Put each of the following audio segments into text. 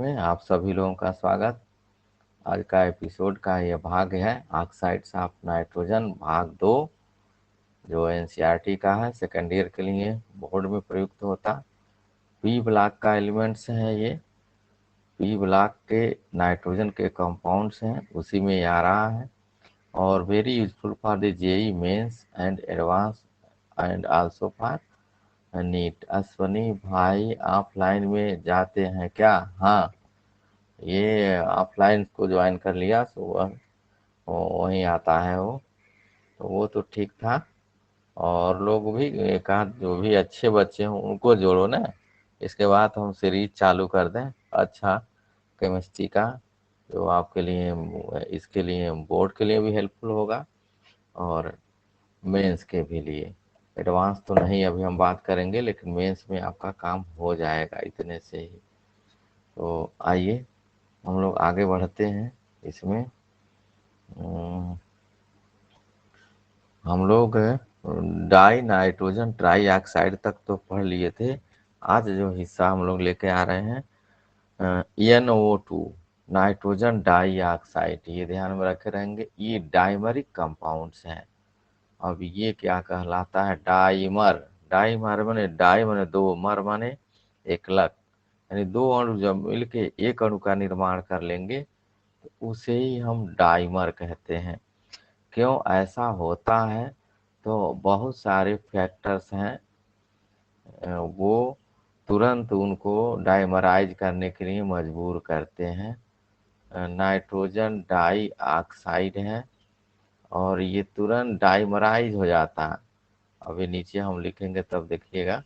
में आप सभी लोगों का स्वागत। आज का एपिसोड का यह भाग है ऑक्साइड्स ऑफ नाइट्रोजन भाग 2, जो एनसीईआरटी का है, सेकेंड ईयर के लिए बोर्ड में प्रयुक्त होता। पी ब्लॉक का एलिमेंट्स हैं ये। पी ब्लॉक के नाइट्रोजन के कंपाउंड्स हैं, उसी में ये आ रहा है और very useful for the JEE Mains and advance and also for NEET. Ashwani भाई ऑफलाइन में जाते हैं क्या? हाँ, ये ऑफलाइन को ज्वाइन कर लिया तो वहीं आता है वो, तो वो तो ठीक था। और लोग भी एक आध जो भी अच्छे बच्चे हों उनको जोड़ो ना, इसके बाद हम सीरीज चालू कर दें अच्छा केमिस्ट्री का, जो आपके लिए इसके लिए बोर्ड के लिए भी हेल्पफुल होगा और मेंस के भी लिए। एडवांस तो नहीं अभी हम बात करेंगे, लेकिन मेंस में आपका काम हो जाएगा इतने से ही। तो आइए हम लोग आगे बढ़ते हैं इसमें। हम लोग डाई नाइट्रोजन ट्राई ऑक्साइड तक तो पढ़ लिए थे। आज जो हिस्सा हम लोग लेके आ रहे हैं NO2 नाइट्रोजन डाई ऑक्साइड, ये ध्यान में रखे रहेंगे, ये डाइमरिक कंपाउंड्स हैं। अब ये क्या कहलाता है? डाइमर। डाइमर माने डाई माने दो, मर माने एकलक, यानी दो अणु जब मिलके एक अणु का निर्माण कर लेंगे तो उसे ही हम डाइमर कहते हैं। क्यों ऐसा होता है? तो बहुत सारे फैक्टर्स हैं, वो तुरंत उनको डाइमराइज करने के लिए मजबूर करते हैं। नाइट्रोजन डाई ऑक्साइड है और ये तुरंत डाइमराइज हो जाता है। अभी नीचे हम लिखेंगे तब देखिएगा,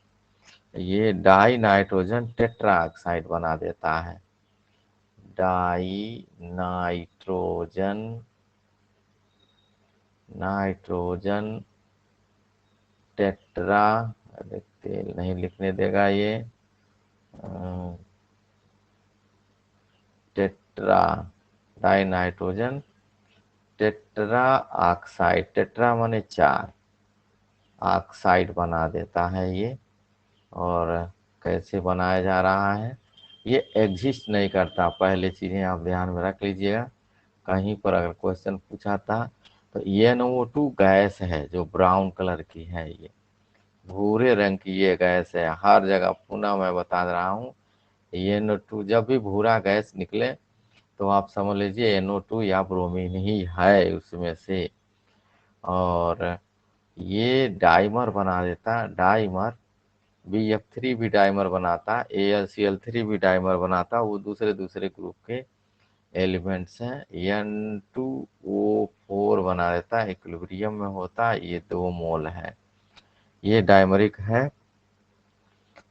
ये डाई नाइट्रोजन टेट्रा ऑक्साइड बना देता है। डाई नाइट्रोजन नाइट्रोजन टेट्रा, देखते नहीं लिखने देगा ये, tetra die nitrogen tetra oxide, tetra माने चार, ऑक्साइड बना देता है ये। और कैसे बनाया जा रहा है? ये एग्जिस्ट नहीं करता, पहले चीज़ें आप ध्यान में रख लीजिएगा। कहीं पर अगर क्वेश्चन पूछा था तो NO2 गैस है जो ब्राउन कलर की है, ये भूरे रंग की ये गैस है। हर जगह पुनः मैं बता रहा हूँ, NO2 जब भी भूरा गैस निकले तो आप समझ लीजिए NO2 या ब्रोमीन ही है उसमें से। और ये डाइमर बना देता, डाइमर BF3 भी डाइमर बनाता, AlCl3 भी डाइमर बनाता, वो दूसरे दूसरे ग्रुप के एलिमेंट्स हैं। N2O4 बना देता, इक्विलिब्रियम में होता, ये 2 मोल है, ये डाइमरिक है।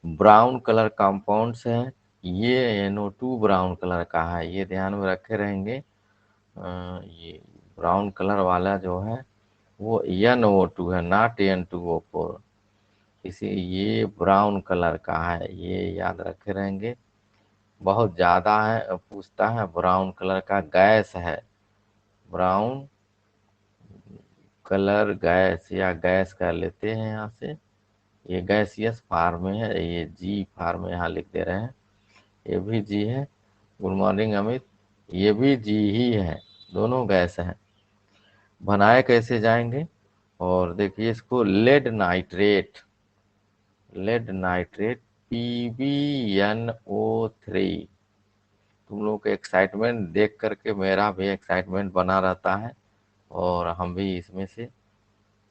ब्राउन कलर कंपाउंड्स हैं, ये NO2 ब्राउन कलर का है, ये ध्यान में रखे रहेंगे। ये ब्राउन कलर वाला जो है वो NO2 है, नॉट N2O4। इसी ये ब्राउन कलर का है, ये याद रखे रहेंगे। बहुत ज़्यादा है, पूछता है ब्राउन कलर का गैस है, ब्राउन कलर गैस या गैस कर लेते हैं यहाँ से। ये गैसियस फार्म में है, ये जी फार्म यहाँ लिख दे रहे हैं, ये भी जी है। गुड मॉर्निंग अमित, ये भी जी ही है, दोनों गैस हैं। बनाए कैसे जाएंगे? और देखिए इसको lead nitrate, lead nitrate PbNO3। तुम लोग के एक्साइटमेंट देख करके मेरा भी एक्साइटमेंट बना रहता है और हम भी इसमें से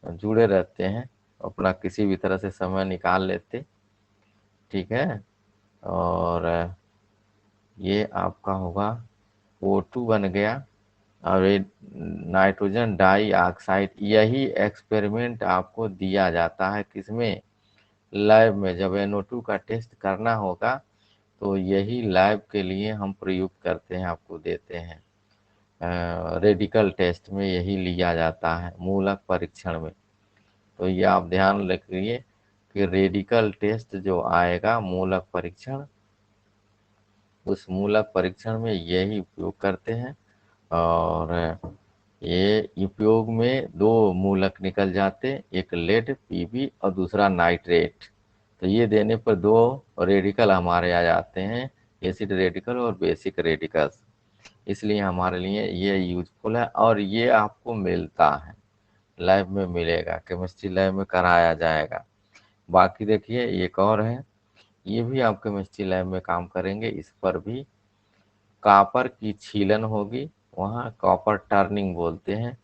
जुड़े रहते हैं, अपना किसी भी तरह से समय निकाल लेते। ठीक है। और ये आपका होगा O2 बन गया। और ये नाइट्रोजन डाई ऑक्साइड, यही एक्सपेरिमेंट आपको दिया जाता है किसमें? लैब में। जब NO2 का टेस्ट करना होगा तो यही लैब के लिए हम प्रयुक्त करते हैं, आपको देते हैं। रेडिकल टेस्ट में यही लिया जाता है, मूलक परीक्षण में। तो ये आप ध्यान रखिए कि रेडिकल टेस्ट जो आएगा मूलक परीक्षण, उस मूलक परीक्षण में यही उपयोग करते हैं। और ये उपयोग में दो मूलक निकल जाते, एक लेड Pb और दूसरा नाइट्रेट। तो ये देने पर दो रेडिकल हमारे आ जाते हैं एसिड रेडिकल और बेसिक रेडिकल्स, इसलिए हमारे लिए ये यूजफुल है और ये आपको मिलता है, लैब में मिलेगा, केमिस्ट्री लैब में कराया जाएगा। बाकी देखिए एक और है, ये भी आप केमिस्ट्री लैब में काम करेंगे। इस पर भी कॉपर की छीलन होगी, वहाँ कॉपर टर्निंग बोलते हैं,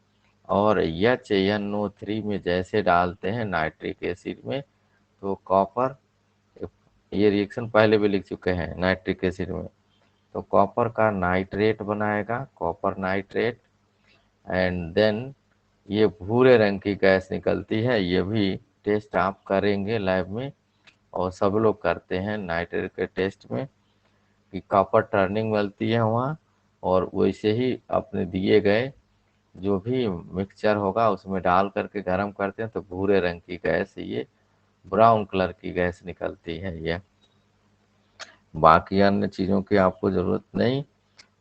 और HNO3 में जैसे डालते हैं नाइट्रिक एसिड में, तो कॉपर, ये रिएक्शन पहले भी लिख चुके हैं नाइट्रिक एसिड में, तो कॉपर का नाइट्रेट बनाएगा, कॉपर नाइट्रेट, एंड देन ये भूरे रंग की गैस निकलती है। ये भी टेस्ट आप करेंगे लैब में, और सब लोग करते हैं नाइट्रेट के टेस्ट में, कि कॉपर टर्निंग मिलती है वहाँ, और वैसे ही अपने दिए गए जो भी मिक्सचर होगा उसमें डाल करके गर्म करते हैं तो भूरे रंग की गैस, ये ब्राउन कलर की गैस निकलती है ये। बाकी अन्य चीज़ों की आपको ज़रूरत नहीं।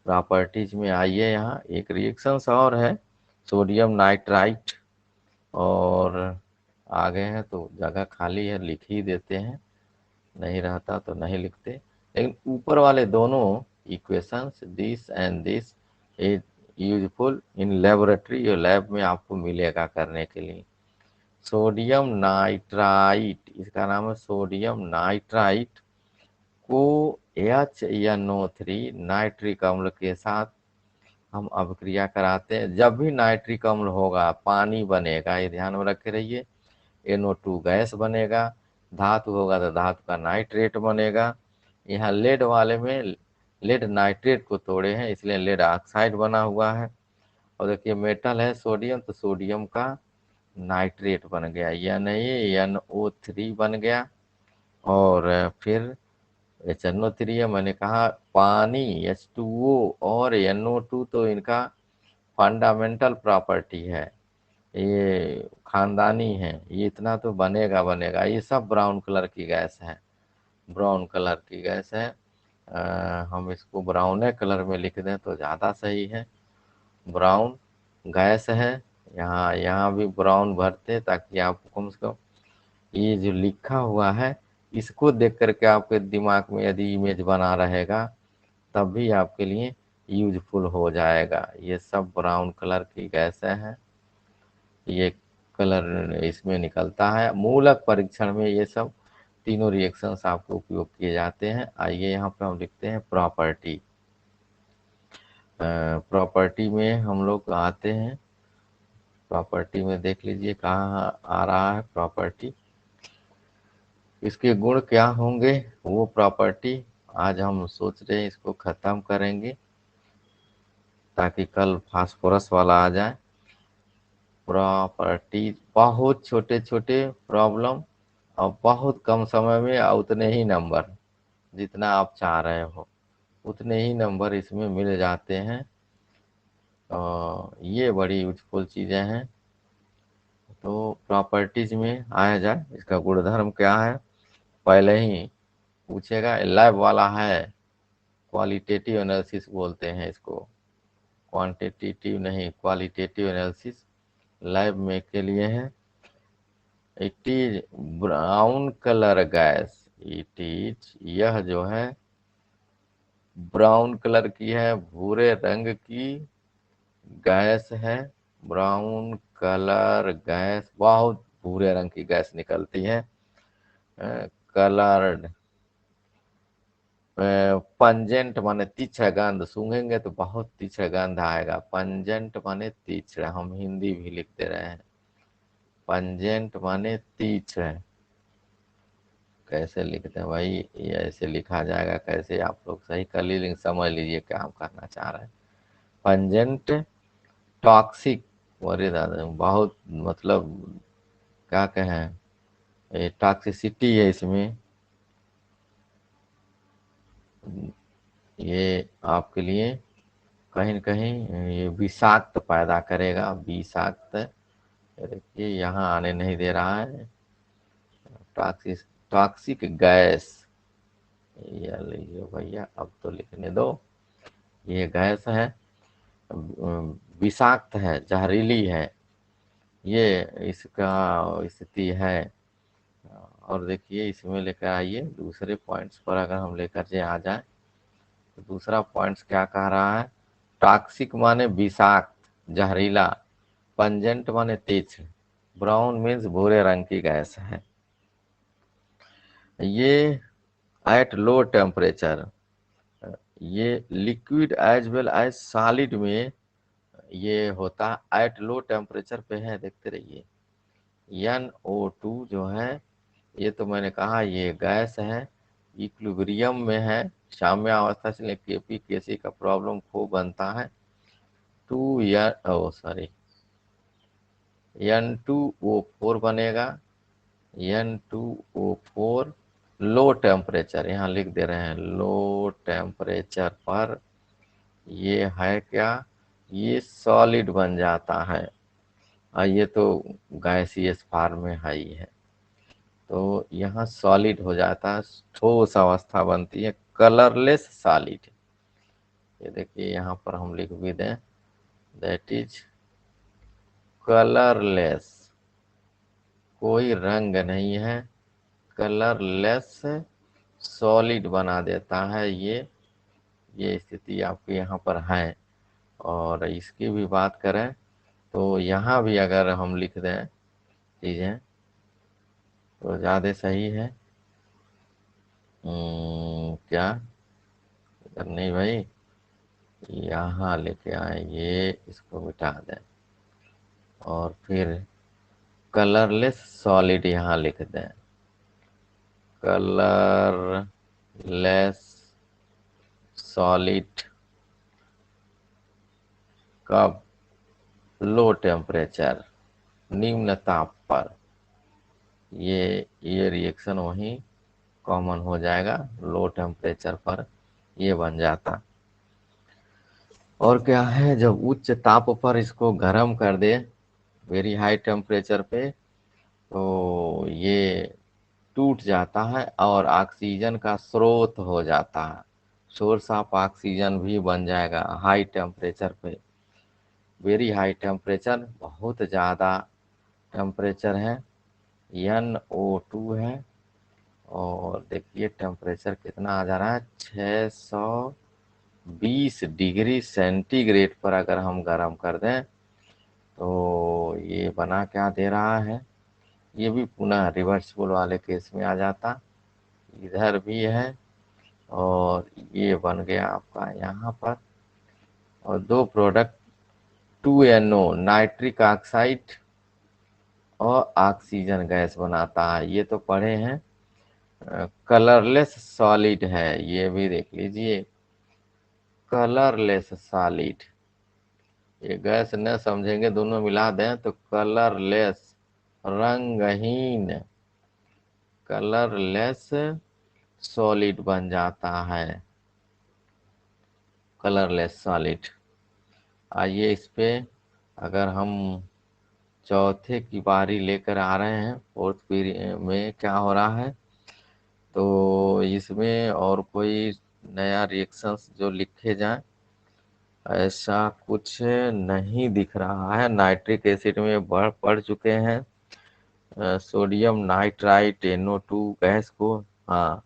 प्रॉपर्टीज में आइए, यहाँ एक रिएक्शंस और है, सोडियम नाइट्राइट, और आगे हैं तो जगह खाली है, लिख ही देते हैं, नहीं रहता तो नहीं लिखते। लेकिन ऊपर वाले दोनों equations, this and this, is useful in laboratory, ये लैब में आपको मिलेगा करने के लिए। सोडियम नाइट्राइट, इसका नाम है सोडियम नाइट्राइट, को HNO3 नाइट्रिक अम्ल के साथ हम अभिक्रिया कराते हैं। जब भी नाइट्रिक अम्ल होगा पानी बनेगा, ये ध्यान में रखे रहिए। NO2 गैस बनेगा, धातु होगा तो धातु का नाइट्रेट बनेगा। यहाँ लेड वाले में लेड नाइट्रेट को तोड़े हैं, इसलिए लेड ऑक्साइड बना हुआ है। और देखिए मेटल है सोडियम, तो सोडियम का नाइट्रेट बन गया, या नहीं NO3 बन गया। और फिर HNO3 है, मैंने कहा पानी H2O और NO2 तो इनका फंडामेंटल प्रॉपर्टी है, ये खानदानी है, ये इतना तो बनेगा बनेगा। ये सब ब्राउन कलर की गैस है, ब्राउन कलर की गैस है। हम इसको ब्राउन कलर में लिख दें तो ज़्यादा सही है, ब्राउन गैस है। यहाँ यहाँ भी ब्राउन भरते ताकि आपको कम से कम ये जो लिखा हुआ है इसको देख करके आपके दिमाग में यदि इमेज बना रहेगा तब भी आपके लिए यूजफुल हो जाएगा। ये सब ब्राउन कलर की गैसें हैं, ये कलर इसमें निकलता है। मूलक परीक्षण में ये सब तीनों रिएक्शंस आपको उपयोग किए जाते हैं। आइए यहाँ पे हम लिखते हैं प्रॉपर्टी। प्रॉपर्टी में हम लोग आते हैं, प्रॉपर्टी में देख लीजिए कहाँ आ रहा है प्रॉपर्टी, इसके गुण क्या होंगे वो प्रॉपर्टी आज हम सोच रहे हैं इसको खत्म करेंगे ताकि कल फास्फोरस वाला आ जाए। प्रॉपर्टी बहुत छोटे छोटे प्रॉब्लम और बहुत कम समय में उतने ही नंबर, जितना आप चाह रहे हो उतने ही नंबर इसमें मिल जाते हैं। ये बड़ी यूजफुल चीज़ें हैं। तो प्रॉपर्टीज में आया जाए, इसका गुणधर्म क्या है पहले ही पूछेगा। लैब वाला है, क्वालिटेटिव एनालिसिस बोलते हैं इसको, क्वांटिटेटिव नहीं, क्वालिटेटिव एनालिसिस लैब में के लिए है। It is brown colour gas, it is, यह जो है ब्राउन कलर की है, भूरे रंग की गैस है। ब्राउन कलर गैस, बहुत भूरे रंग की गैस निकलती है। कलर्ड, पंजेंट माने तीक्ष्ण गंध, सूंघेंगे तो बहुत तीक्ष्ण गंध आएगा। पंजेंट माने तीक्ष्ण, हम हिंदी भी लिख दे रहे हैं, पंजेंट माने तीक्ष्ण। कैसे लिखते हैं भाई, ये ऐसे लिखा जाएगा कैसे, आप लोग सही कर लीजिए लेकिन समझ लीजिए क्या हम करना चाह रहे हैं। पंजेंट, टॉक्सिक, अरे दादा बहुत, मतलब क्या कहें, ये टॉक्सिसिटी है इसमें, ये आपके लिए कहीं न कहीं ये विषाक्त पैदा करेगा, विषाक्त। देखिए यहाँ आने नहीं दे रहा है, टॉक्सिक, टॉक्सिक गैस, ये लीजिए भैया अब तो लिखने दो। ये गैस है, विषाक्त है, जहरीली है, ये इसका स्थिति है। और देखिए इसमें लेकर आइए दूसरे पॉइंट्स पर अगर हम लेकर जे आ जाए, तो दूसरा पॉइंट क्या कह रहा है, टॉक्सिक माने विषाक्त, जहरीला, पंजेंट माने तेज, ब्राउन मीन्स भूरे रंग की गैस है। ये एट लो टेम्परेचर, ये liquid as well as solid में ये होता है, एट लो टेम्परेचर पे है, देखते रहिए। NO2 जो है, ये तो मैंने कहा ये गैस है, इक्विलिब्रियम में है, साम्य अवस्था से केपी केसी का प्रॉब्लम खूब बनता है। N2O4 बनेगा, N2O4 लो टेम्परेचर, यहाँ लिख दे रहे हैं लो टेम्परेचर पर ये है क्या, ये सॉलिड बन जाता है, और ये तो गैसियस फॉर्म में है ही है, तो यहाँ सॉलिड हो जाता है, ठोस अवस्था बनती है, कलरलेस सॉलिड। ये देखिए यहाँ पर हम लिख भी दें, दैट इज कलरलेस, कोई रंग नहीं है, कलरलेस सॉलिड बना देता है ये स्थिति आपके यहाँ पर है। और इसकी भी बात करें तो यहाँ भी अगर हम लिख दें चीज़ें तो ज़्यादा सही है। क्या नहीं भाई, यहाँ लेके आए, ये इसको मिटा दें और फिर कलरलेस सॉलिड यहाँ लिख दें, कलरलेस सॉलिड कब, लो टेम्परेचर, निम्न ताप पर, ये रिएक्शन वहीं कॉमन हो जाएगा, लो टेम्परेचर पर ये बन जाता। और क्या है, जब उच्च ताप पर इसको गर्म कर दे, वेरी हाई टेम्परेचर पे, तो ये टूट जाता है और ऑक्सीजन का स्रोत हो जाता है, सोर्स ऑफ ऑक्सीजन भी बन जाएगा हाई टेम्परेचर पे। वेरी हाई टेम्परेचर, बहुत ज़्यादा टेम्परेचर है, NO2 है, और देखिए टेम्परेचर कितना आ जा रहा है, 620 डिग्री सेंटीग्रेड पर अगर हम गर्म कर दें तो ये बना क्या दे रहा है, ये भी पुनः रिवर्सिबल वाले केस में आ जाता, इधर भी है, और ये बन गया आपका यहाँ पर, और दो प्रोडक्ट 2NO नाइट्रिक ऑक्साइड और ऑक्सीजन गैस बनाता है, ये तो पढ़े हैं। कलरलेस सॉलिड है, ये भी देख लीजिए, कलरलेस सॉलिड, ये गैस न समझेंगे, दोनों मिला दें तो कलरलेस, रंगहीन, कलरलेस सॉलिड बन जाता है, कलरलेस सॉलिड। आइए इस पे अगर हम चौथे की बारी लेकर आ रहे हैं, फोर्थ पीरियड में क्या हो रहा है, तो इसमें और कोई नया रिएक्शंस जो लिखे जाए ऐसा कुछ नहीं दिख रहा है। नाइट्रिक एसिड में पढ़ चुके हैं, सोडियम नाइट्राइट NO2 गैस को, हाँ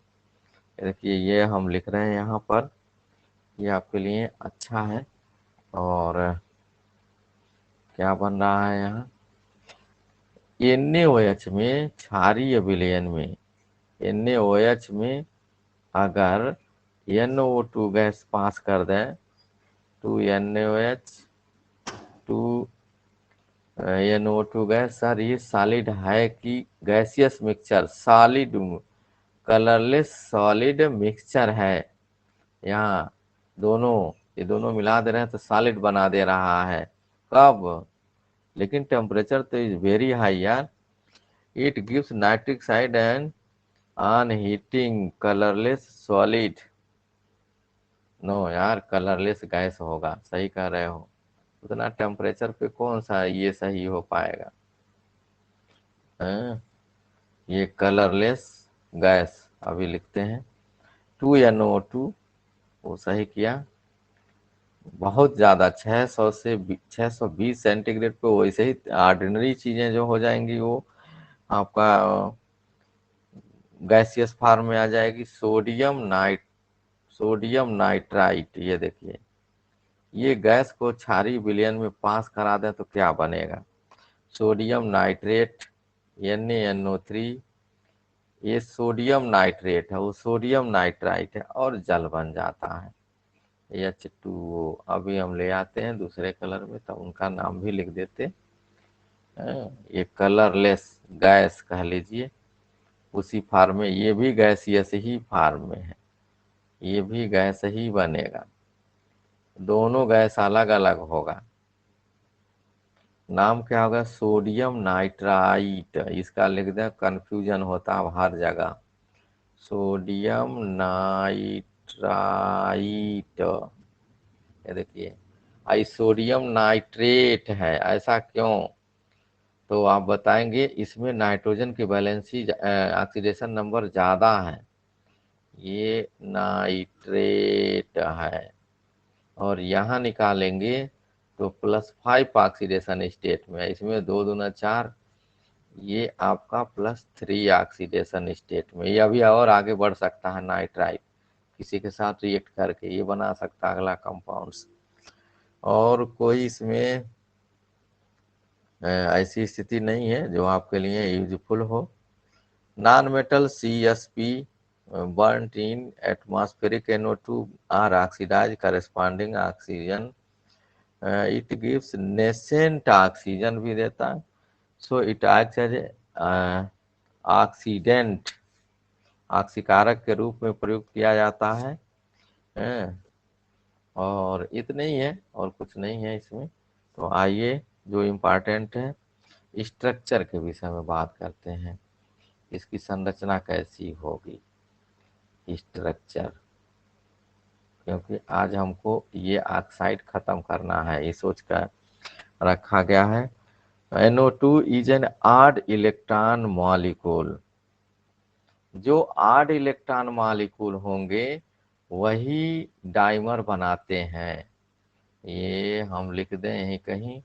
देखिए ये हम लिख रहे हैं यहाँ पर, ये आपके लिए अच्छा है। और क्या बन रहा है यहाँ, NaOH में, क्षारीय विलयन में NaOH में अगर NO2 गैस पास कर दें, 2NaOH 2NO2 गैस, सर ये सॉलिड है कि gaseous mixture, solid, colourless solid mixture है, यहाँ दोनों, ये दोनों मिला दे रहे हैं तो सॉलिड बना दे रहा है, कब, लेकिन टेम्परेचर तो इज वेरी हाई यार, it gives nitric oxide and on heating colourless solid, no यार कलरलेस गैस होगा, सही कह रहे हो, उतना टेम्परेचर पे कौन सा ये सही हो पाएगा, हैं? ये कलरलेस गैस अभी लिखते हैं, 2NO2, वो सही किया, बहुत ज़्यादा 600 से 620 सेंटीग्रेड पे वैसे ही ऑर्डिनरी चीज़ें जो हो जाएंगी वो आपका गैसियस फॉर्म में आ जाएगी, सोडियम नाइट्राइट सोडियम नाइट्राइट, ये देखिए, ये गैस को क्षारीय विलयन में पास करा दें तो क्या बनेगा? सोडियम नाइट्रेट, NaNO3, ये सोडियम नाइट्रेट है, वो सोडियम नाइट्राइट है और जल बन जाता है। H2O। अभी हम ले आते हैं दूसरे कलर में, तब उनका नाम भी लिख देते हैं। ये कलरलेस गैस कह लीजिए, उसी फार्म में, ये भी गैसियस ही फार्म में है, ये भी गैस ही बनेगा, दोनों गैस अलग अलग होगा। नाम क्या होगा? Sodium nitrite. इसका लिख दें, कंफ्यूजन होता है हर जगह। सोडियम नाइट्राइट, ये देखिए, आई सोडियम नाइट्रेट है, ऐसा क्यों? तो आप बताएंगे, इसमें नाइट्रोजन की वैलेंसी ऑक्सीडेशन नंबर ज्यादा है, ये नाइट्रेट है। और यहाँ निकालेंगे तो +5 ऑक्सीडेशन स्टेट में, इसमें 2 दूना 4, ये आपका +3 ऑक्सीडेशन स्टेट में। ये अभी और आगे बढ़ सकता है नाइट्राइट, किसी के साथ रिएक्ट करके ये बना सकता है अगला कंपाउंड्स। और कोई इसमें ऐसी स्थिति नहीं है जो आपके लिए यूजफुल हो। Non metal CsP burnt in atmospheric NO2 are oxidized corresponding oxygen, it gives nascent oxygen भी देता है, so it acts as a oxidant, ऑक्सीकारक के रूप में प्रयुक्त किया जाता है। और इतने ही है, और कुछ नहीं है इसमें। तो आइए जो इम्पोर्टेंट है स्ट्रक्चर के विषय में बात करते हैं, इसकी संरचना कैसी होगी, स्ट्रक्चर, क्योंकि आज हमको ये ऑक्साइड खत्म करना है, ये सोच कर रखा गया है। NO2 is an odd electron molecule, जो ऑड इलेक्ट्रॉन मॉलिक्यूल होंगे वही डाइमर बनाते हैं। ये हम लिख दें यहीं कहीं,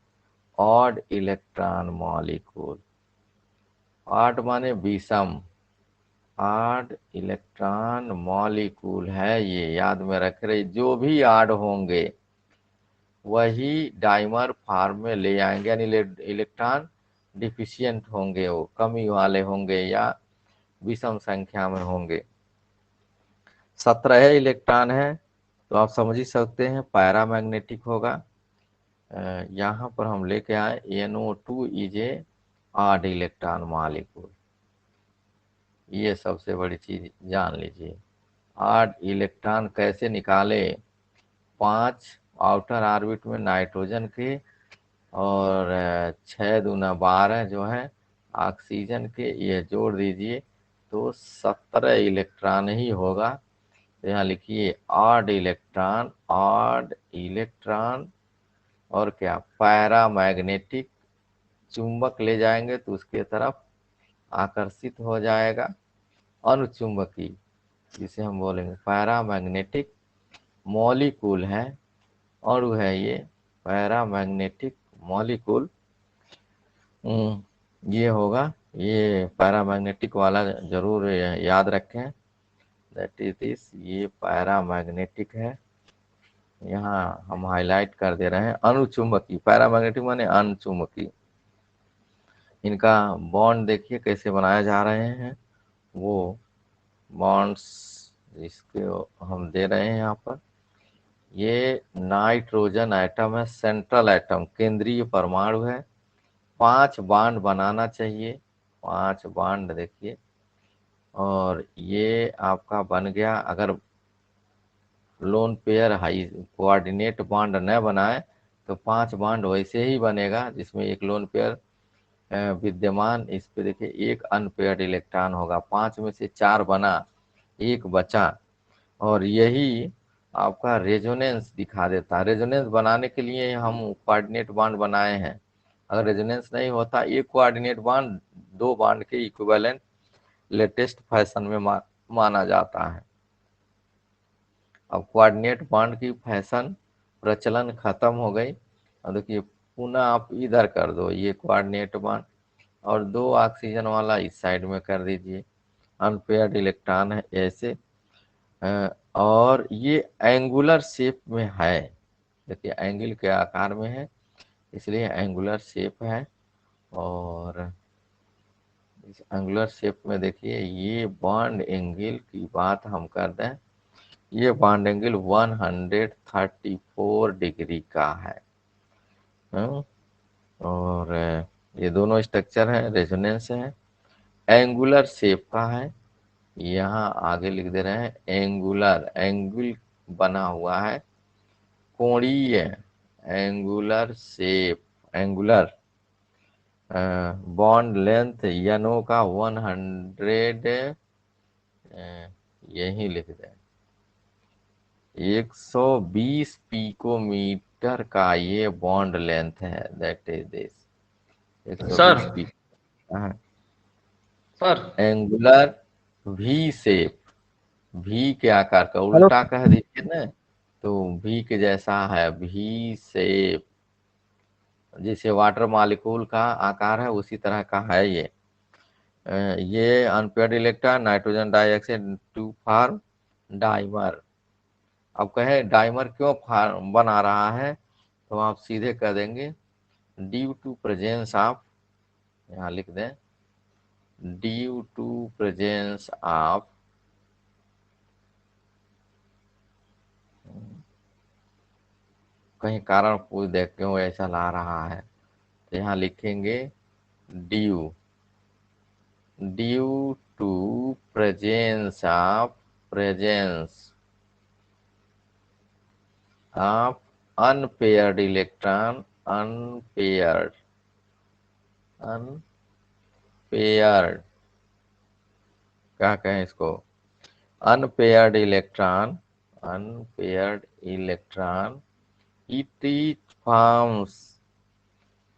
ऑड इलेक्ट्रॉन मॉलिक्यूल, ऑड माने विषम, ऑड इलेक्ट्रॉन मॉलिक्यूल है, ये याद में रख रहे, जो भी ऑड होंगे वही डाइमर फॉर्म में ले आएंगे, यानी इलेक्ट्रॉन डिफिशियंट होंगे, वो कमी वाले होंगे या विषम संख्या में होंगे। 17 इलेक्ट्रॉन है तो आप समझ ही सकते हैं पैरामैग्नेटिक होगा। यहाँ पर हम लेके आए NO2 is a odd electron molecule, ये सबसे बड़ी चीज जान लीजिए। ऑड इलेक्ट्रॉन कैसे निकाले? 5 आउटर ऑर्बिट में नाइट्रोजन के और 6 दूना 12 जो है ऑक्सीजन के, ये जोड़ दीजिए तो 17 इलेक्ट्रॉन ही होगा। तो यहाँ लिखिए ऑड इलेक्ट्रॉन, ऑड इलेक्ट्रॉन, और क्या, पैरामैग्नेटिक, चुंबक ले जाएंगे तो उसके तरफ आकर्षित हो जाएगा, अनुचुंबकी, जिसे हम बोलेंगे पैरामैग्नेटिक मॉलिक्यूल है, और वो है ये पैरामैग्नेटिक मॉलिक्यूल। ये होगा, ये पैरामैग्नेटिक वाला जरूर याद रखें, दैट इज दिस, ये पैरामैग्नेटिक है, यहाँ हम हाईलाइट कर दे रहे हैं। अनुचुंबकी, पैरामैग्नेटिक माने अनुचुंबकी। इनका बॉन्ड देखिए कैसे बनाए जा रहे हैं, वो बॉन्ड्स इसके हम दे रहे हैं यहाँ पर। ये नाइट्रोजन एटम है, सेंट्रल एटम, केंद्रीय परमाणु है, 5 बॉन्ड बनाना चाहिए, 5 बॉन्ड देखिए, और ये आपका बन गया। अगर lone pair high coordinate bond न बनाए तो 5 बॉन्ड वैसे ही बनेगा, जिसमें एक लोन पेयर विद्यमान, इस पे देखिए एक अनपेयर्ड इलेक्ट्रॉन होगा, 5 में से 4 बना, एक बचा, और यही आपका रेजोनेंस दिखा देता है। रेजोनेंस बनाने के लिए हम कोऑर्डिनेट बॉन्ड बनाए हैं, अगर रेजोनेंस नहीं होता, एक कोऑर्डिनेट बॉन्ड 2 बॉन्ड के इक्विवेलेंट लेटेस्ट फैशन में माना जाता है। अब कोऑर्डिनेट बॉन्ड की फैशन प्रचलन खत्म हो गई, और देखिए पुनः आप इधर कर दो ये कोऑर्डिनेट बॉन्ड, और 2 ऑक्सीजन वाला इस साइड में कर दीजिए, अनपेयर्ड इलेक्ट्रॉन है ऐसे। और ये एंगुलर शेप में है। देखिए एंगल के आकार में है, इसलिए एंगुलर शेप है। और इस एंगुलर शेप में देखिए ये बॉन्ड एंगल की बात हम कर दें, ये बॉन्ड एंगल 134 डिग्री का है। हम्म, और ये दोनों स्ट्रक्चर है, रेजोनेंस है, एंगुलर शेप का है। यहाँ आगे लिख दे रहे हैं एंगुलर, एंगुल बना हुआ है, कोणीय, angular shape, angular bond length you know का 100, यही लिख दें 120 पिकोमीटर का ये बॉन्ड लेंथ है, दैट इज दिस सर 120 पी। Sir angular V shape, V के आकार का, हेलो। उल्टा कह दीजिए ना तो वी के जैसा है, वी शेप, जैसे वाटर मॉलिक्यूल का आकार है उसी तरह का है ये। ये unpaired electron nitrogen dioxide to form dimer. अब कहे डाइमर क्यों बना रहा है, तो आप सीधे कह देंगे ड्यू टू प्रेजेंस ऑफ, यहाँ लिख दें ड्यू टू प्रेजेंस ऑफ कहीं कारण पूछ दे क्यों ऐसा ला रहा है, तो यहाँ लिखेंगे due, due to presence of, presence of unpaired electron, unpaired, unpaired क्या कहें इसको, unpaired electron, unpaired electron, it is forms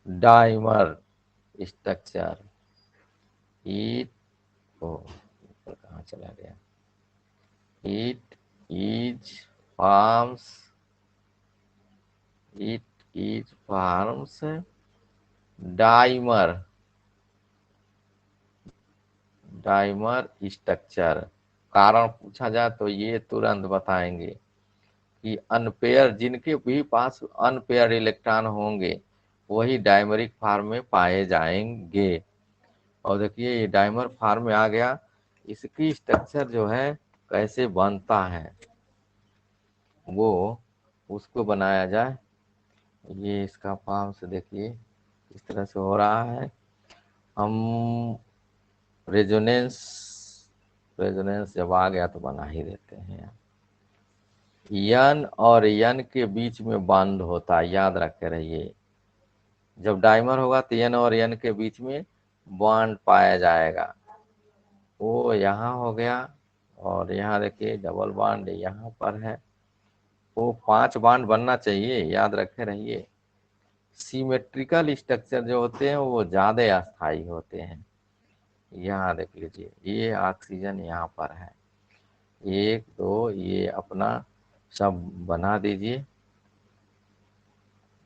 dimer structure, it, ओ ऊपर कहाँ चला गया, it is forms, it is forms dimer, dimer structure. कारण पूछा जाए तो ये तुरंत बताएंगे कि अनपेयर, जिनके भी पास अनपेयर इलेक्ट्रॉन होंगे वही डायमरिक फॉर्म में पाए जाएंगे। और देखिए ये डायमर फॉर्म में आ गया, इसकी स्ट्रक्चर जो है कैसे बनता है वो उसको बनाया जाए। ये इसका फॉर्म से देखिए इस तरह से हो रहा है। हम रेजोनेंस, रेजोनेंस जब आ गया तो बना ही देते हैं। यन और यन के बीच में बॉन्ड होता है, याद रखे रहिए, जब डाइमर होगा तो यन और यन के बीच में बॉन्ड पाया जाएगा। वो यहाँ हो गया, और यहाँ देखिए डबल बॉन्ड यहाँ पर है। वो 5 बॉन्ड बनना चाहिए, याद रखे रहिए। सिमेट्रिकल स्ट्रक्चर जो होते हैं वो ज्यादा अस्थायी होते हैं। यहाँ देख लीजिए ये ऑक्सीजन यहाँ पर है, 1 2, ये अपना सब बना दीजिए,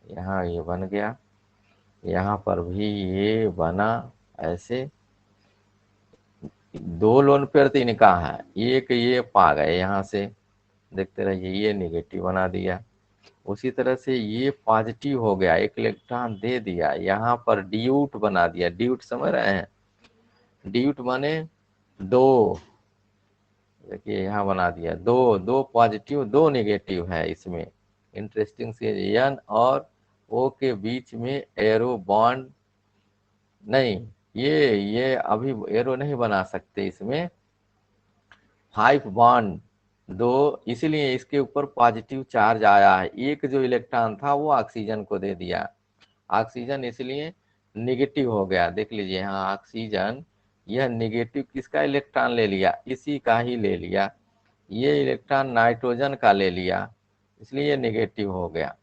यहाँ ये बन गया, यहाँ पर भी ये बना, ऐसे 2 लोन पेयर तो इनका है, एक ये पा गए यहाँ से, देखते रहिए ये निगेटिव बना दिया। उसी तरह से ये पॉजिटिव हो गया, एक इलेक्ट्रॉन दे दिया, यहाँ पर ड्यूट बना दिया, ड्यूट समझ रहे हैं, ड्यूट माने 2, देखिए यहाँ बना दिया 2, 2 पॉजिटिव 2 नेगेटिव है इसमें। इंटरेस्टिंग से एन और ओ के बीच में एरो बॉन्ड नहीं, ये अभी एरो नहीं बना सकते इसमें, 5 बॉन्ड 2, इसीलिए इसके ऊपर पॉजिटिव चार्ज आया है। एक जो इलेक्ट्रॉन था वो ऑक्सीजन को दे दिया, ऑक्सीजन इसलिए निगेटिव हो गया। देख लीजिए यहाँ ऑक्सीजन, यह निगेटिव किसका इलेक्ट्रॉन ले लिया, इसी का ही ले लिया, ये इलेक्ट्रॉन नाइट्रोजन का ले लिया, इसलिए ये निगेटिव हो गया।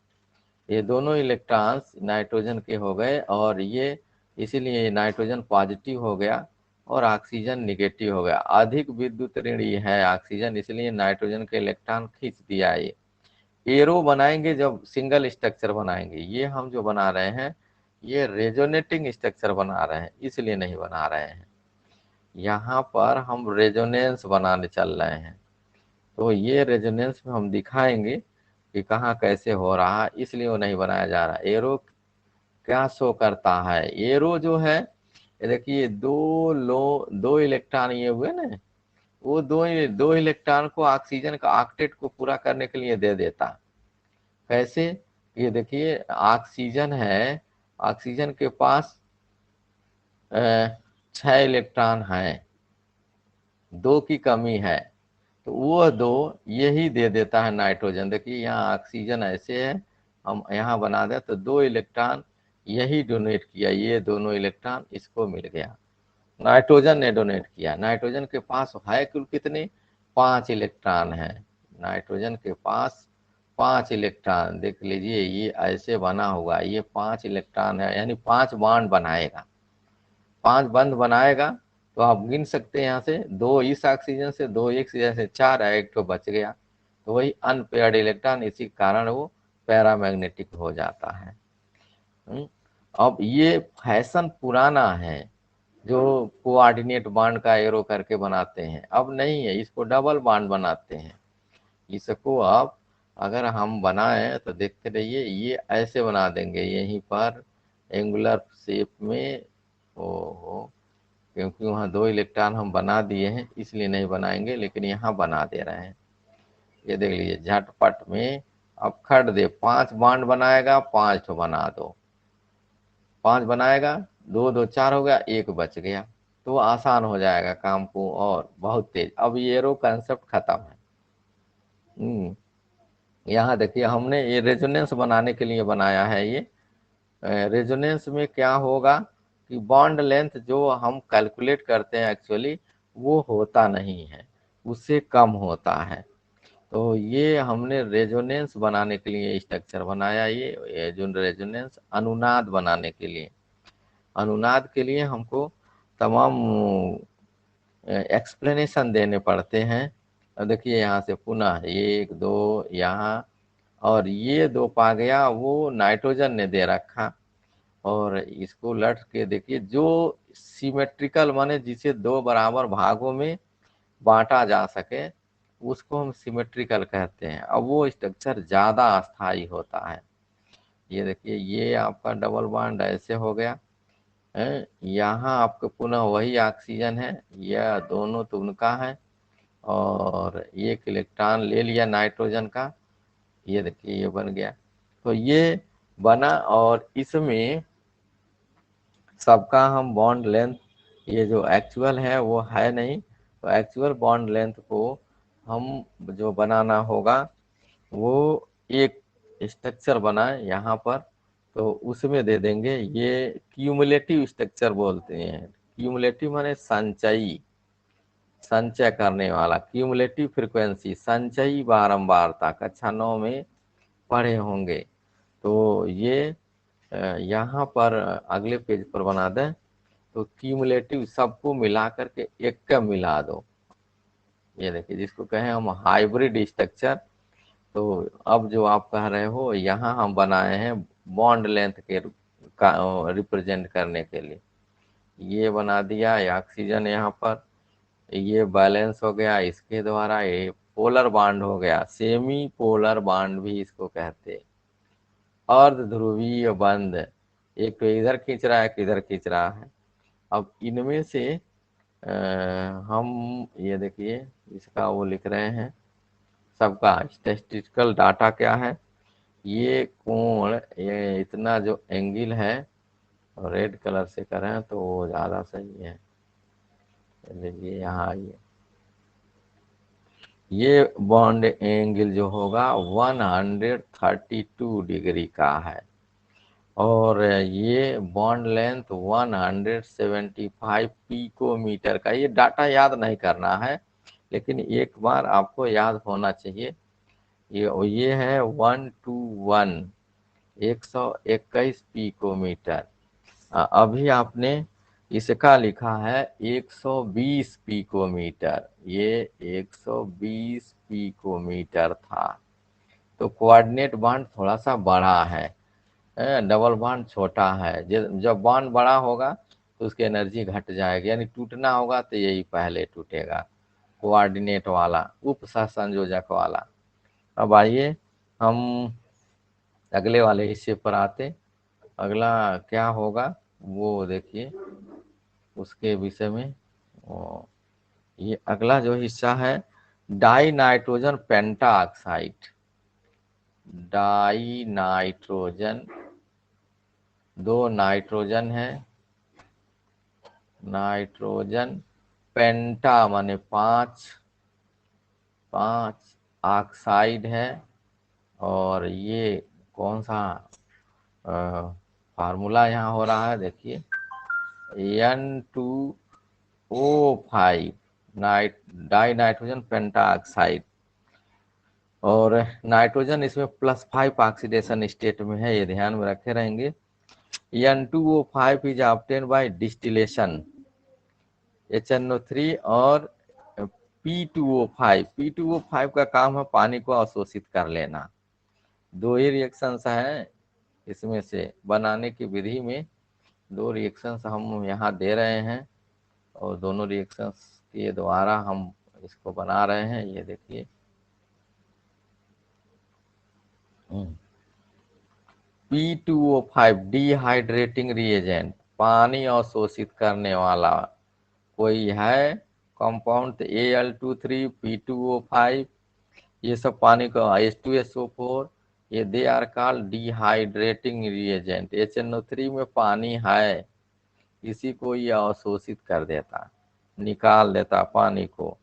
ये दोनों इलेक्ट्रॉन्स नाइट्रोजन के हो गए, और ये इसीलिए नाइट्रोजन पॉजिटिव हो गया और ऑक्सीजन निगेटिव हो गया। अधिक विद्युत ऋणी है ऑक्सीजन, इसलिए नाइट्रोजन के इलेक्ट्रॉन खींच दिया। ये एरो बनाएंगे जब सिंगल स्ट्रक्चर बनाएंगे, ये हम जो बना रहे हैं ये रेजोनेटिंग स्ट्रक्चर बना रहे हैं, इसलिए नहीं बना रहे हैं। यहाँ पर हम रेजोनेंस बनाने चल रहे हैं, तो ये रेजोनेंस में हम दिखाएंगे कि कहाँ कैसे हो रहा है, इसलिए वो नहीं बनाया जा रहा। एरो क्या शो करता है, एरो जो है ये देखिए दो इलेक्ट्रॉन ये हुए ना, वो दो इलेक्ट्रॉन को ऑक्सीजन का ऑक्टेट को पूरा करने के लिए दे देता। कैसे, ये देखिए ऑक्सीजन है, ऑक्सीजन के पास 6 इलेक्ट्रॉन है, 2 की कमी है, तो वो 2 यही दे देता है नाइट्रोजन। देखिए यहाँ ऑक्सीजन ऐसे है, हम यहाँ बना दें तो 2 इलेक्ट्रॉन यही डोनेट किया, ये दोनों इलेक्ट्रॉन इसको मिल गया, नाइट्रोजन ने डोनेट किया। नाइट्रोजन के पास है कुल कितने, 5 इलेक्ट्रॉन है, नाइट्रोजन के पास 5 इलेक्ट्रॉन। देख लीजिए ये ऐसे बना हुआ, ये 5 इलेक्ट्रॉन है, यानी 5 बॉन्ड बनाएगा, 5 बंध बनाएगा। तो आप गिन सकते हैं यहाँ से 2 इस ऑक्सीजन से, 2 एक से 4 है, एक तो बच गया, तो वही अनपेयर्ड इलेक्ट्रॉन, इसी कारण वो पैरामैग्नेटिक हो जाता है। अब ये फैशन पुराना है, जो कोऑर्डिनेट बांड का एरो करके बनाते हैं, अब नहीं है, इसको डबल बांड बनाते हैं। इसको अब अगर हम बनाएं तो देखते रहिए, ये ऐसे बना देंगे यहीं पर एंगुलर शेप में। ओ, क्योंकि वहाँ 2 इलेक्ट्रॉन हम बना दिए हैं इसलिए नहीं बनाएंगे, लेकिन यहाँ बना दे रहे हैं। ये देख लीजिए झटपट में, अब खट दे 5 बॉन्ड बनाएगा, 5 तो बना दो, 5 बनाएगा, 2 2 4 हो गया, 1 बच गया, तो आसान हो जाएगा काम को और बहुत तेज। अब ये एरो कंसेप्ट खत्म है। यहाँ देखिए हमने ये रेजोनेंस बनाने के लिए बनाया है। ये रेजोनेंस में क्या होगा कि बॉन्ड लेंथ जो हम कैलकुलेट करते हैं एक्चुअली वो होता नहीं है, उससे कम होता है। तो ये हमने रेजोनेंस बनाने के लिए स्ट्रक्चर बनाया, ये जो रेजोनेंस अनुनाद बनाने के लिए, अनुनाद के लिए हमको तमाम एक्सप्लेनेशन देने पड़ते हैं। अब देखिए यहाँ से पुनः 1 2 यहाँ, और ये 2 पा गया वो नाइट्रोजन ने दे रखा, और इसको लट के देखिए जो सिमेट्रिकल माने जिसे 2 बराबर भागों में बांटा जा सके उसको हम सिमेट्रिकल कहते हैं। अब वो स्ट्रक्चर ज्यादा अस्थाई होता है। ये देखिए ये आपका डबल बॉन्ड ऐसे हो गया है, यहाँ आपको पुनः वही ऑक्सीजन है, यह दोनों तो उनका है, और एक इलेक्ट्रॉन ले लिया नाइट्रोजन का, ये देखिए ये बन गया। तो ये बना, और इसमें सबका हम बॉन्ड लेंथ ये जो एक्चुअल है वो है नहीं, तो एक्चुअल बॉन्ड लेंथ को हम जो बनाना होगा वो एक स्ट्रक्चर बनाए यहाँ पर, तो उसमें दे देंगे। ये क्यूमुलेटिव स्ट्रक्चर बोलते हैं, क्यूमुलेटिव माने संचयी, संचय करने वाला, क्यूमुलेटिव फ्रीक्वेंसी, संचयी बारंबारता, कक्षा 9 में पढ़े होंगे। तो ये यहाँ पर अगले पेज पर बना दें, तो क्यूमुलेटिव सबको मिला करके एक का मिला दो। ये देखिए जिसको कहें हम हाइब्रिड स्ट्रक्चर। तो अब जो आप कह रहे हो यहाँ हम बनाए हैं बॉन्ड लेंथ के का रिप्रेजेंट करने के लिए, ये बना दिया, ऑक्सीजन यहाँ पर, ये बैलेंस हो गया इसके द्वारा, ये पोलर बॉन्ड हो गया, सेमी पोलर बॉन्ड भी इसको कहते हैं, अर्ध ध्रुवीय बंध, एक तो इधर खींच रहा है एक इधर खींच रहा है। अब इनमें से हम ये देखिए इसका वो लिख रहे हैं, सबका स्टैटिस्टिकल डाटा क्या है, ये कोण, ये इतना जो एंगल है रेड कलर से करें तो वो ज़्यादा सही है। लीजिए यहाँ आइए, ये बॉन्ड एंगल जो होगा 132 डिग्री का है, और ये बॉन्ड लेंथ 175 पिकोमीटर का। ये डाटा याद नहीं करना है, लेकिन एक बार आपको याद होना चाहिए। ये है 121 121 पिकोमीटर। अभी आपने इसका लिखा है 120 पिकोमीटर, ये 120 पिकोमीटर था। तो कोऑर्डिनेट बांड थोड़ा सा बड़ा है, डबल बॉन्ड छोटा है। जब बॉन्ड बड़ा होगा तो उसकी एनर्जी घट जाएगी, यानी टूटना होगा तो यही पहले टूटेगा। कोऑर्डिनेट वाला, उप सहसंयोजक वाला। अब आइए हम अगले वाले हिस्से पर आते। अगला क्या होगा वो देखिए, उसके विषय में। ये अगला जो हिस्सा है, डाई नाइट्रोजन पेंटा ऑक्साइड। डाई नाइट्रोजन, दो नाइट्रोजन है, नाइट्रोजन पेंटा माने पांच, पांच ऑक्साइड है। और ये कौन सा फार्मूला यहाँ हो रहा है देखिए, N2O5 डाई नाइट्रोजन पेंटा ऑक्साइड। और नाइट्रोजन इसमें +5 ऑक्सीडेशन स्टेट में है, ये ध्यान में रखे रहेंगे। N2O5 is obtain bye distillation HNO3 और P2O5 का काम है पानी को अवशोषित कर लेना। दो ही रिएक्शंस हैं इसमें से, बनाने की विधि में दो रिएक्शंस हम यहाँ दे रहे हैं और दोनों रिएक्शंस के द्वारा हम इसको बना रहे हैं। ये देखिए, P2O5 डिहाइड्रेटिंग रिएजेंट, पानी अवशोषित करने वाला कोई है कंपाउंड, Al2,3 P2O5, ये सब पानी का H2SO4, ये they are called dehydrating reagent. HNO3 में पानी है, इसी को ये अवशोषित कर देता, निकाल देता पानी को।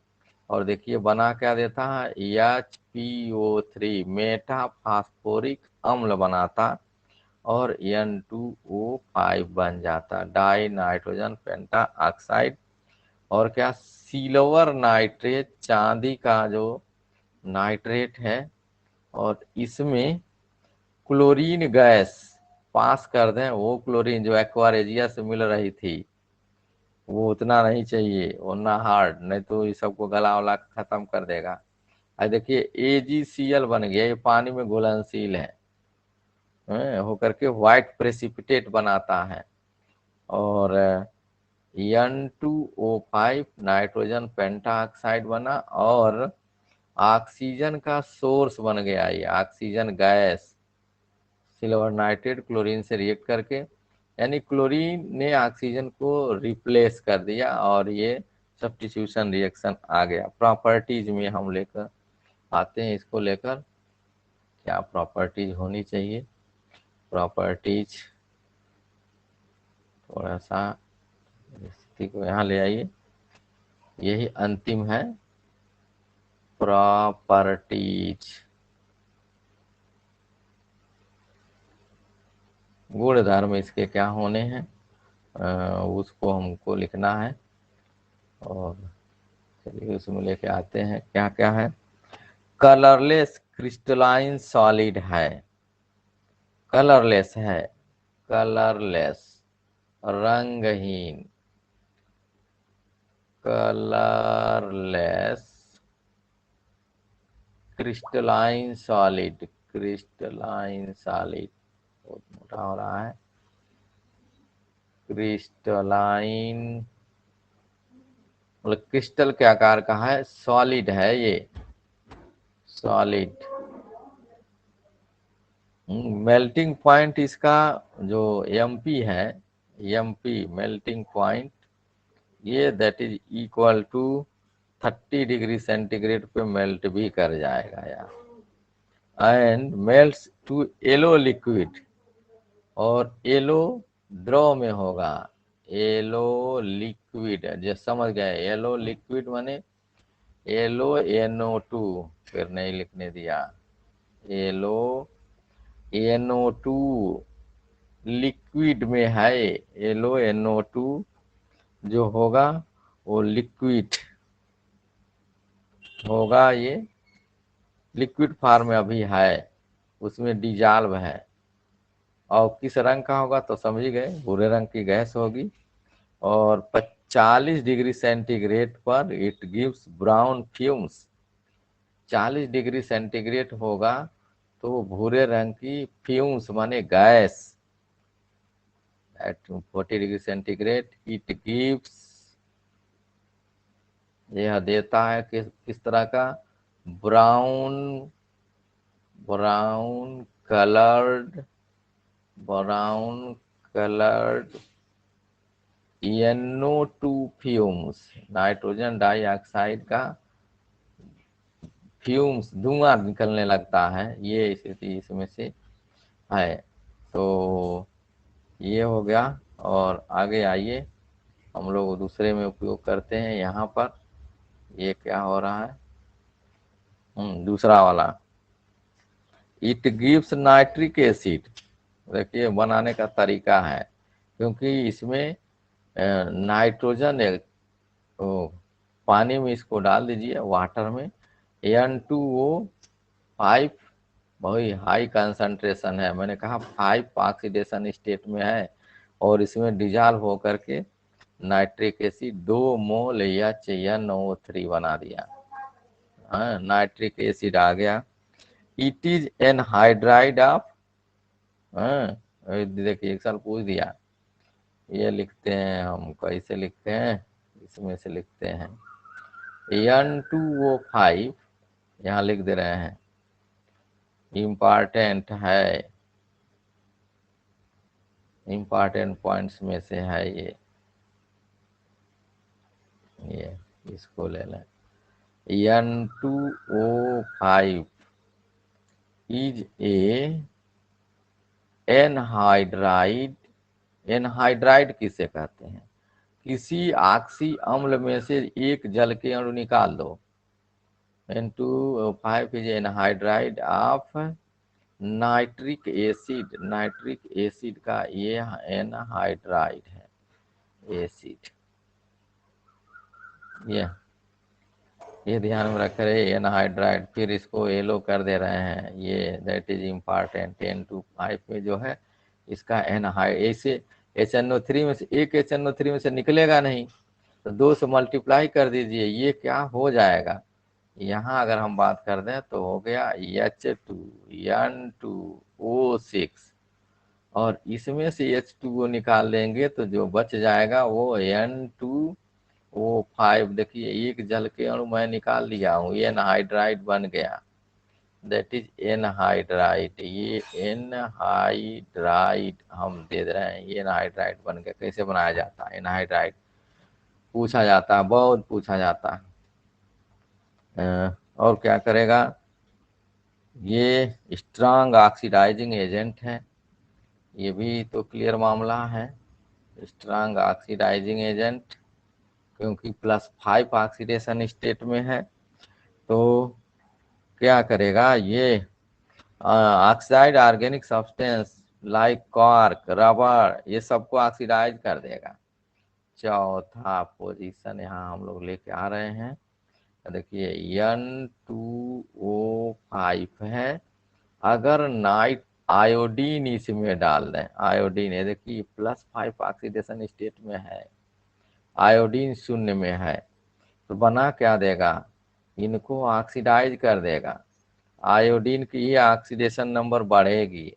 और देखिए बना क्या देता है, HPO3 मेटा फास्फोरिक अम्ल बनाता और N2O5 बन जाता, डाई नाइट्रोजन पेंटा ऑक्साइड। और क्या, सिल्वर नाइट्रेट, चांदी का जो नाइट्रेट है, और इसमें क्लोरीन गैस पास कर दें, वो क्लोरीन जो एक्वारेजिया से मिल रही थी वो उतना नहीं चाहिए, वरना हार्ड, नहीं तो ये सबको गला वला खत्म कर देगा। अब देखिए AgCl बन गया, ये पानी में घुलनशील है, होकर के व्हाइट प्रेसिपिटेट बनाता है। और N2O5 नाइट्रोजन पेंटाऑक्साइड बना और ऑक्सीजन का सोर्स बन गया, ये oxygen gas silver nitrate chlorine से रिएक्ट करके, यानी क्लोरीन ने ऑक्सीजन को रिप्लेस कर दिया और ये सब्स्टिट्यूशन रिएक्शन आ गया। प्रॉपर्टीज में हम लेकर आते हैं, इसको लेकर क्या प्रॉपर्टीज होनी चाहिए। प्रॉपर्टीज थोड़ा सा स्थिति को यहाँ ले आइए, यही अंतिम है प्रॉपर्टीज। गुण धर्म इसके क्या होने हैं उसको हमको लिखना है, और चलिए उसमें लेके आते हैं क्या क्या है। कलरलेस क्रिस्टलाइन सॉलिड है, कलरलेस है, कलरलेस रंगहीन, colourless crystalline solid, crystalline solid बहुत मोटा हो रहा है, क्रिस्टलाइन मतलब क्रिस्टल के आकार का है, सॉलिड है ये, सॉलिड। मेल्टिंग पॉइंट इसका जो MP है, MP मेल्टिंग पॉइंट, ये that is equal to 30 degree centigrade पे मेल्ट भी कर जाएगा यार। And melts to yellow liquid, और येलो द्रव में होगा, येलो लिक्विड, जो समझ गए, येलो लिक्विड माने येलो NO2, फिर नहीं लिखने दिया, येलो NO2 लिक्विड में है, येलो NO2 जो होगा वो लिक्विड होगा, ये लिक्विड फॉर्म में अभी है, उसमें डिजॉल्व है। और किस रंग का होगा तो समझ ही गए, भूरे रंग की गैस होगी। और 40 डिग्री सेंटीग्रेड पर it gives brown fumes, 40 degree centigrade होगा तो भूरे रंग की फ्यूम्स माने गैस। At 40 degree centigrade it gives यह देता है किस तरह का, brown brown coloured brown coloured NO2 fumes, nitrogen dioxide का फ्यूम्स, धुआं निकलने लगता है, ये स्थिति इसमें से है। तो ये हो गया। और आगे आइए, हम लोग दूसरे में उपयोग करते हैं। यहाँ पर ये क्या हो रहा है, दूसरा वाला, इट गिव्स नाइट्रिक एसिड। देखिए बनाने का तरीका है, क्योंकि इसमें नाइट्रोजन पानी में इसको डाल दीजिए, वाटर में, N2O5 बहुत हाई कंसंट्रेशन है, मैंने कहा 5 ऑक्सीडेशन स्टेट में है, और इसमें डिजॉल्व होकर के नाइट्रिक एसिड 2 मोल NO3 बना दिया। नाइट्रिक एसिड आ गया। इट इज एनहाइड्राइड ऑफ, देखिए एक साल पूछ दिया, ये लिखते हैं हम, कैसे लिखते हैं, इसमें से लिखते हैं N2O5, यहाँ लिख दे रहे हैं, इम्पॉर्टेंट है, इम्पॉर्टेंट पॉइंट्स में से है ये इसको ले लें। N2O5 is a anhydride. Anhydride किसे कहते हैं, किसी ऑक्सी अम्ल में से एक जल के अणु निकाल दो। N2O5 is anhydride of nitric acid, nitric acid का ये एनहाइड्राइड है एसिड। ये ध्यान में रख रहे हैं, एनहाइड्राइड, फिर इसको येलो कर दे रहे हैं, ये दैट इज इम्पॉर्टेंट। N2O5 में जो है इसका ऐसे HNO3 में से एक HNO3 में से निकलेगा नहीं, तो 2 से मल्टीप्लाई कर दीजिए, ये क्या हो जाएगा, यहाँ अगर हम बात कर दें तो हो गया H2N2O6, और इसमें से H2O निकाल देंगे तो जो बच जाएगा वो N2O5। देखिए एक जल के अणु मैं निकाल लिया हूँ, ये एनहाइड्राइड बन गया, दैट इज एनहाइड्राइड। ये एनहाइड्राइड हम दे रहे हैं, ये एनहाइड्राइड बन गया। कैसे बनाया जाता है एनहाइड्राइड, पूछा जाता है, बहुत पूछा जाता है। और क्या करेगा, ये स्ट्रांग ऑक्सीडाइजिंग एजेंट है, ये भी तो क्लियर मामला है, स्ट्रांग ऑक्सीडाइजिंग एजेंट, क्योंकि +5 ऑक्सीडेशन स्टेट में है। तो क्या करेगा, ये oxide organic substance like cork, rubber, ये सबको ऑक्सीडाइज कर देगा। चौथा पोजीशन यहाँ हम लोग लेके आ रहे हैं, देखिए N2O5 है, अगर नाइट आयोडीन इसमें डाल दें, आयोडीन है, देखिए +5 ऑक्सीडेशन स्टेट में है, आयोडीन 0 में है, तो बना क्या देगा, इनको ऑक्सीडाइज कर देगा, आयोडीन की ही ऑक्सीडेशन नंबर बढ़ेगी।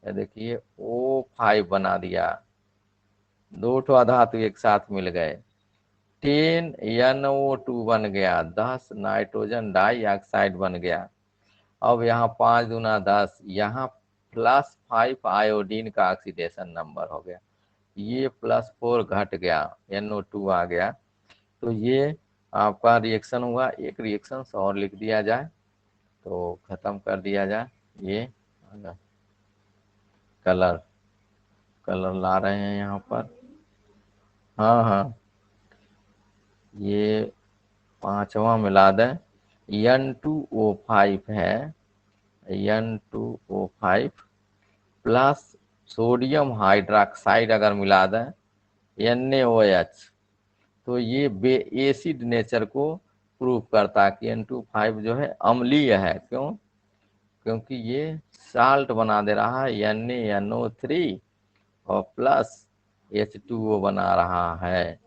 देखिए O5 बना दिया, 2 ठो अधातु एक साथ मिल गए, 10NO2 बन गया, 10 नाइट्रोजन डाइऑक्साइड बन गया। अब यहाँ 5 दूना 10, यहाँ +5 आयोडीन का ऑक्सीडेशन नंबर हो गया, ये +4 घट गया, NO2 आ गया। तो ये आपका रिएक्शन हुआ। एक रिएक्शन और लिख दिया जाए तो खत्म कर दिया जाए। ये कलर कलर ला रहे हैं यहाँ पर, हाँ हाँ, ये 5वां मिला दें, N2O5 है, N2O5 प्लस सोडियम हाइड्रोक्साइड अगर मिला दें NaOH, तो ये एसिड नेचर को प्रूव करता है कि N2O5 जो है अम्लीय है। क्यों, क्योंकि ये साल्ट बना दे रहा है NaNO3 और प्लस H2O बना रहा है।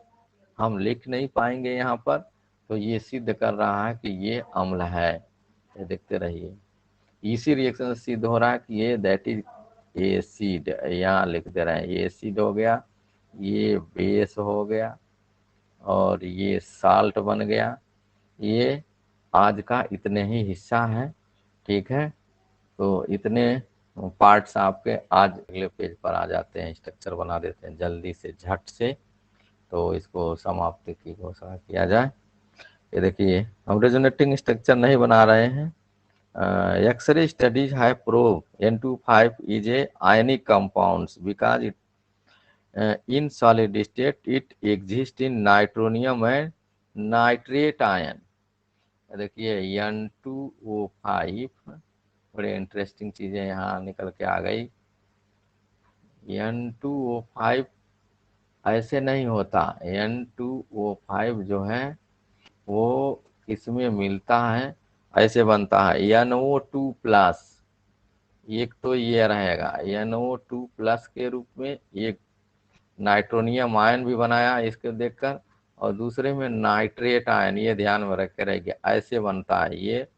हम लिख नहीं पाएंगे यहाँ पर, तो ये सिद्ध कर रहा है कि ये अम्ल है। ये देखते रहिए, इसी रिएक्शन से सिद्ध हो रहा है कि ये दैट इज एसिड, यहाँ लिख दे रहे हैं, ये एसिड हो गया, ये बेस हो गया, और ये साल्ट बन गया। ये आज का इतने ही हिस्सा है, ठीक है। तो इतने पार्ट्स आपके आज अगले पेज पर आ जाते हैं, स्ट्रक्चर बना देते हैं जल्दी से, झट से। तो इसको समाप्ति की घोषणा किया जाए। ये देखिए, हम रेजोनेटिंग स्ट्रक्चर नहीं बना रहे हैं। X-ray studies have proved N25 is a ionic compound because in solid state it exists in nitronium and nitrate ion। देखिए N2O5, बड़े इंटरेस्टिंग चीजें यहाँ निकल के आ गई। N2O5 ऐसे नहीं होता। N2O5 जो है वो इसमें मिलता है, ऐसे बनता है NO2+। एक तो ये रहेगा NO2+ के रूप में, एक नाइट्रोनियम आयन भी बनाया इसके देखकर, और दूसरे में नाइट्रेट आयन, ये ध्यान में रख के रहेगा, ऐसे बनता है। ये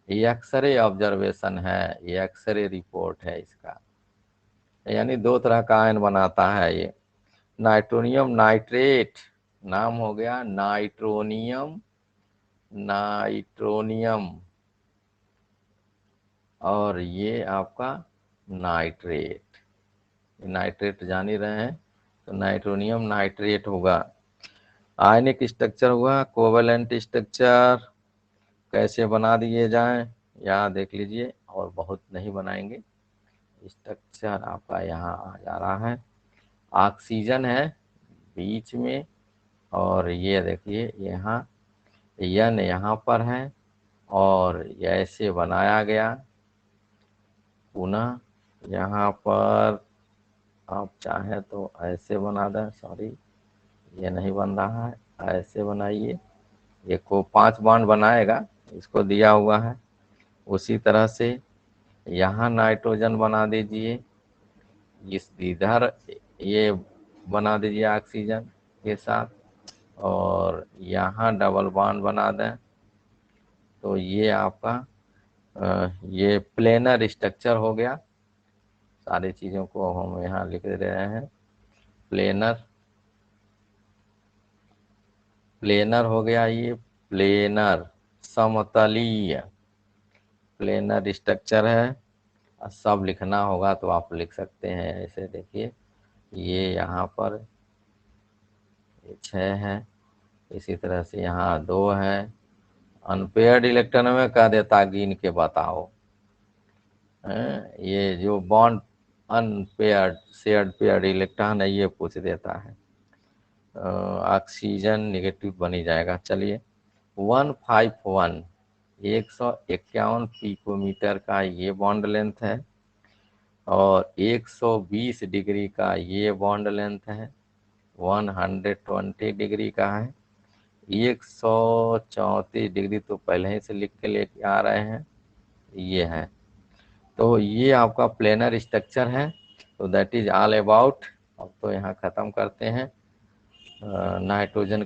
एक्सरे ऑब्जर्वेशन है, ये एक्सरे रिपोर्ट है इसका। यानी दो तरह का आयन बनाता है ये। नाइट्रोनियम नाइट्रेट नाम हो गया नाइट्रोनियम, नाइट्रोनियम, और ये आपका नाइट्रेट। नाइट्रेट जान ही रहे हैं, तो नाइट्रोनियम नाइट्रेट होगा। आयनिक स्ट्रक्चर हुआ। कोवेलेंट स्ट्रक्चर कैसे बना दिए जाएं, यहाँ देख लीजिए, और बहुत नहीं बनाएंगे। स्ट्रक्चर आपका यहाँ आ जा रहा है। ऑक्सीजन है बीच में, और ये देखिए यहाँ यन यहाँ पर है, और ऐसे बनाया गया। पुनः यहाँ पर आप चाहें तो ऐसे बना दें, सॉरी ये नहीं बन रहा है, ऐसे बनाइए। ये को 5 बॉन्ड बनाएगा, इसको दिया हुआ है। उसी तरह से यहाँ नाइट्रोजन बना दीजिए, इस इधर ये बना दीजिए ऑक्सीजन के साथ, और यहाँ डबल बॉन्ड बना दें। तो ये आपका ये प्लेनर स्ट्रक्चर हो गया। सारी चीज़ों को हम यहाँ लिख रहे हैं। प्लेनर, प्लेनर हो गया ये, प्लेनर समतलीय प्लेनर स्ट्रक्चर है। सब लिखना होगा तो आप लिख सकते हैं ऐसे। देखिए ये यहाँ पर 6 है, इसी तरह से यहाँ 2 है। अनपेयर्ड इलेक्ट्रॉन में कह देता गिन के बताओ। ये जो bond unpaired shared paired electron है ये पूछ देता है। ऑक्सीजन निगेटिव बनी जाएगा। चलिए 151 151 पिकोमीटर का ये बॉन्ड लेंथ है, और 120 डिग्री का ये बॉन्ड लेंथ है, 120 डिग्री का है। 134 डिग्री तो पहले ही से लिख के लेके आ रहे हैं, ये है। तो ये आपका प्लेनर स्ट्रक्चर है। तो दैट इज ऑल अबाउट। अब तो यहाँ ख़त्म करते हैं नाइट्रोजन